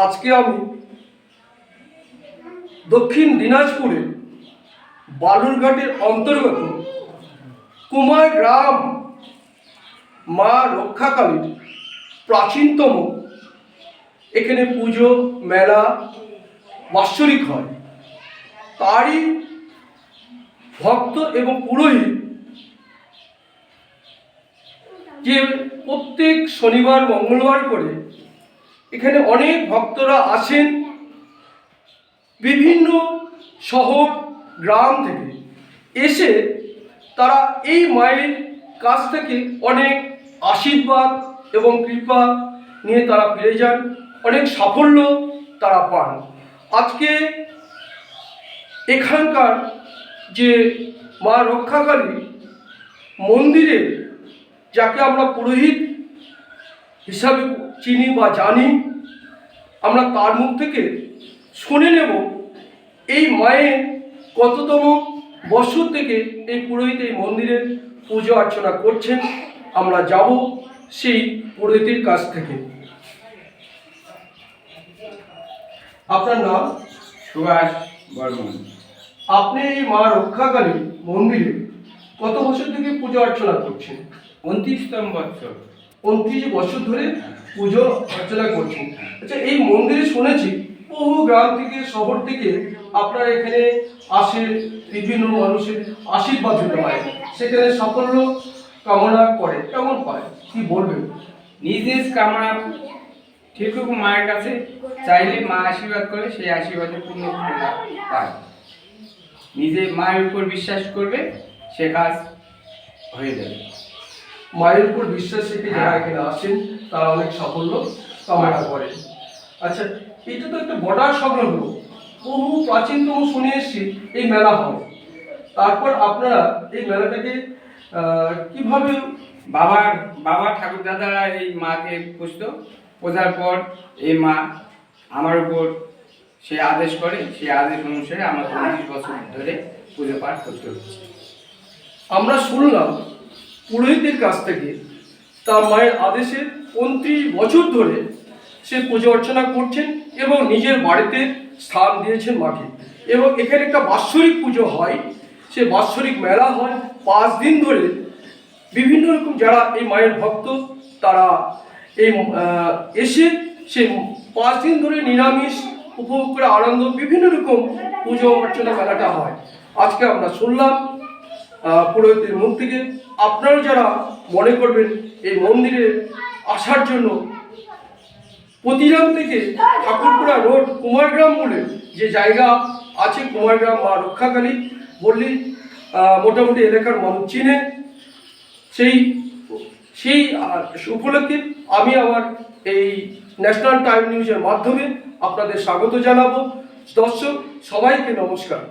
আজকে আমি দক্ষিণ দিনাজপুরের বালুরঘাটের অন্তর্গত কুমার গ্রাম মা রক্ষাকালীর প্রাচীনতম এখানে পুজো মেলা বাৎসরিক হয়। তারই ভক্ত এবং পুরোহিত যে প্রত্যেক শনিবার মঙ্গলবার করে এখানে অনেক ভক্তরা আসেন বিভিন্ন শহর গ্রাম থেকে এসে তারা এই মায়ের কাছ থেকে অনেক আশীর্বাদ এবং কৃপা নিয়ে তারা ফিরে যান, অনেক সাফল্য তারা পান। আজকে এখানকার যে মা রক্ষাকালী মন্দিরে যাকে আমরা পুরোহিত হিসাবে চিনি বা জানি, আমরা তার মুখ থেকে শুনে নেব এই মায়ের কততম বছর থেকে এই পুরোহিত এই মন্দিরে পুজো অর্চনা করছেন। আমরা যাব সেই পুরোহিতের কাছ থেকে। আপনার নাম? সুভাষ বর্মন। আপনি এই মা রক্ষাকালী মন্দিরে কত বছর থেকে পুজো অর্চনা করছেন? 29তম বছর। 29 বছর ধরে পুজো অর্চনা করছেন। আচ্ছা, এই মন্দিরে শুনেছি বহু গ্রাম থেকে শহর থেকে আপনারা এখানে আসে, বিভিন্ন মানুষের আশীর্বাদ দিতে হয়, সেখানে সাফল্য কামনা করে, কেমন পায় কি বলবেন? নিজ নিজ কামনা ঠিকই মায়ের কাছে চাইলে মা আশীর্বাদ করে, সেই আশীর্বাদে পূর্ণ পায়। নিজে মায়ের উপর বিশ্বাস করবে, সে কাজ হয়ে যাবে। মায়ের উপর বিশ্বাস রেখে যারা এখানে আসেন তারা অনেক সাফল্য কামনা করেন। আচ্ছা, এটা তো একটা বর্ডার সংগ্রহ, বহু প্রাচীনতম শুনে এসেছি এই মেলা হয়। তারপর আপনারা এই মেলাটাকে কিভাবে? বাবা ঠাকুর দাদারা এই মাকে পুজতো, পূজার পর এই মা আমার উপর সে আদেশ করে, সেই আদেশ অনুসারে আমার 29 বছর ধরে পুজো পাঠ করতে হচ্ছে। আমরা শুনলাম পুরোহিতের কাছ থেকে তার মায়ের আদেশে 29 বছর ধরে সে পুজো অর্চনা করছেন এবং নিজের বাড়িতে স্থান দিয়েছেন মাকে। এবং এখানে একটা বাৎসরিক পুজো হয়, সে বাৎসরিক মেলা হয় 5 দিন ধরে। বিভিন্ন রকম যারা এই মায়ের ভক্ত তারা এই এসে সে 5 দিন ধরে নিরামিষ উপভোগ করে আনন্দ, বিভিন্ন রকম পুজো অর্চনা মেলাটা হয়। আজকে আমরা শুনলাম পুরোহিতের মুখ থেকে। আপনারা যারা মনে করবেন এই মন্দিরে আসার জন্য, প্রতিরাম থেকে ঠাকুরপুরা রোড কুমারগ্রাম বলে যে জায়গা আছে, কুমারগ্রাম মা রক্ষাকালী বললি মোটামুটি এলাকার মানুষ চিনে। সেই উপলক্ষে আমি আমার এই ন্যাশনাল টাইম নিউজের মাধ্যমে আপনাদের স্বাগত জানাবো। দর্শক সবাইকে নমস্কার।